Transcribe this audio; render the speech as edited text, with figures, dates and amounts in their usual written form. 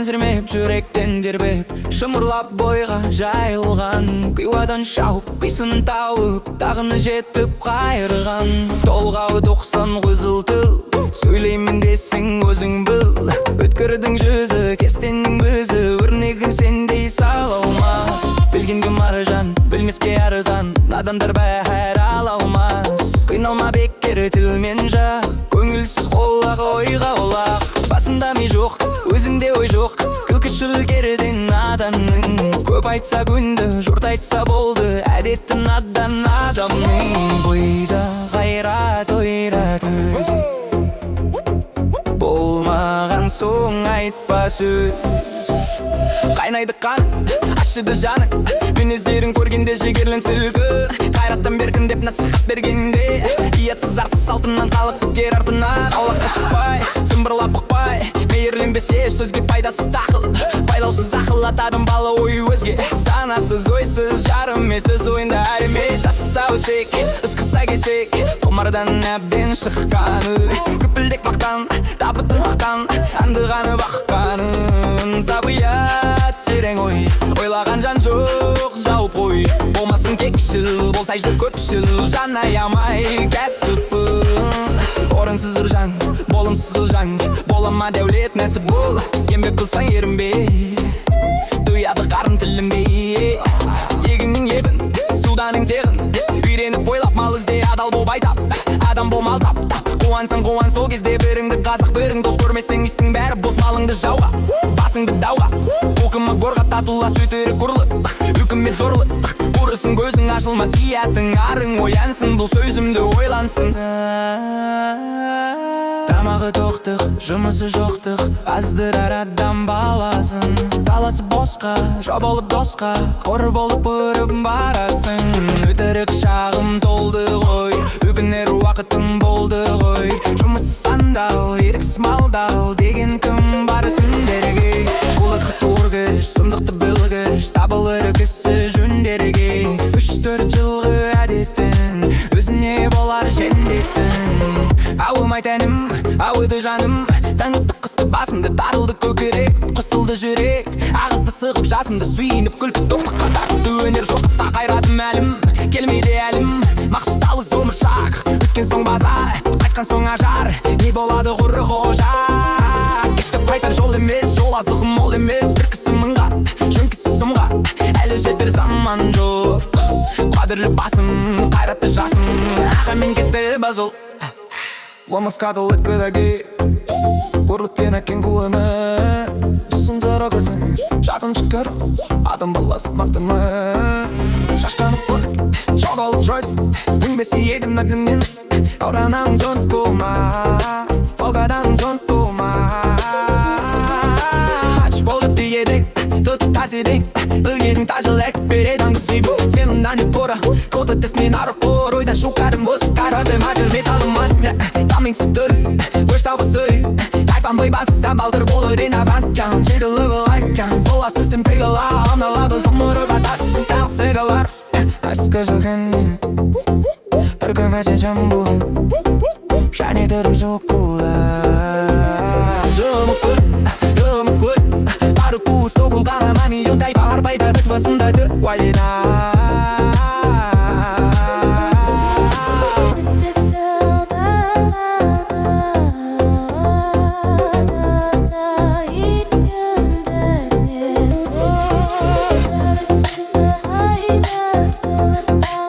сүрмеп, жүректен тербеп, шымырлап бойға жайылған. Қиуадан шауып, қисынын тауып, тағыны жетіп қайырған. Толғауы 90 қызыл тіл, сөйлеймін десең өзің біл. Өткірдің жүзі, кестеннің бізі, өрнегін сендей сала алмас. Білген кім аржан, білмеске арзан, надандар бәрі ала алмас. Қиналма бекер тілмен жақ, көңілсіз қолақ ойға олақ. Басында ми жоқ, өзіңде ой жоқ, күлкішіл керден наданның. Көп айтса күнді, жұрт айтса болды, әдетті надан адамның. Бойда қайрат ойрат өзі, болмаған соң айтпа сөз. Қайнайды қан, ашыды жаның, мінездерін көргенде жігерлен сілкі. Қайраттан беркін деп насихат бергенде, иятсыз арсыз салтынан қалып кер артынан. Аулаққа шықпай, зымбырлап бұқпай, мейірленбесе сөзге пайдасыз тақыл. Байлаусыз ақыл атадым бала ой өзге, санасыз ойсыз жарым сөз ойында әр емес. Тасыса өсек, ысқытса кесек, томардан әбден шыққаны. Күпілдек мақтан, табыттың мақтан, андығаны баққанын. Сабият терең ой, ойлаған жан жоқ жауып қой. Болмасын кекшіл, болсайжды көпшіл, жан аямай кәсіппін. Орынсыз ұржан, болымсыз ұлжан, болама дәулет нәсіп бол. Еңбек қылсаң ерінбе, дуяды қарын тілінбе. Егіннің ебін, суданың тегін, үйреніп ойлап мал ізде адал бол байтап. Адам бол мал тап, қуансың қуан сол кезде біріңді қазық бірің. Дос көрмесең істің бәрі бос, малыңды жауға, басыңды дауға. Оқыма горға татула сөйтірі құрлы, үкімет зорлы. Бұрысын көзің ашылмас, иятың арың оянсын, бұл сөзімді ойлансын. Тамағы тоқтық, жұмысы жоқтық, аздырар адам баласын. Таласы босқа, жау болып досқа, қор болып ұрып барасың. Өтірік шағым толды ғой, өкінер уақытың болды ғой. Жұмысы сандал, еріксіз малдал, деген кім бары сүндерге. Қулыққа торгыш, сұмдықты білгіш, табылыр кісі жөндерге. 3-4 жылғы әдеттің, өзіне болар жендеттің. Ауымай тәнім, ауыды жаным, таңықты қысты басымды, тарылды көкірек, қысылды жүрек. Ағызды сығып жасымды, сүйініп күлкі тоқтыққа тартты өнер жоқтықта. Қайратым әлім, келмейді әлім, мақсұт алыз өмір шақ. Өткен соң базар, қайтқан соң ажар, не болады құры қожа. Кештіп қайтар жол емес, жол азығым мол емес. Бір кісі мыңға, жөн кісі сымға, әлі жетер заман жоқ. Қадірлі басым, қайратты жасым, ақамен кетті базыл. Ломаскатыл өткідаги, көрліктен әккен көмі. Үсін зара көрсен, жақын шықыр, адам баласы мақтымы. Шашқанып бұр, жоғалып жойд, үңбесі едім нәгінен. Ауранан зон тума, фолгадан зон тума. Ач болды түйедік, тұты тәседік, үлгедің тажыл әк бередің күсейбу. Сенің нәні тұра, қолды тесмен арық қор, ойдан шуқарым өз қарады мәдір металым ат. Тамың сыптыр, өш сауғысы, тайпан бұйбасы сән балдыр болыр ен абанкан. Жерлі бұл айкан, соласы сен пегіла, амналады зұмыры батасың тәң цегалар. Асқы жылғын, үркім әте жамбу, және түрім суық бұла. Жұмық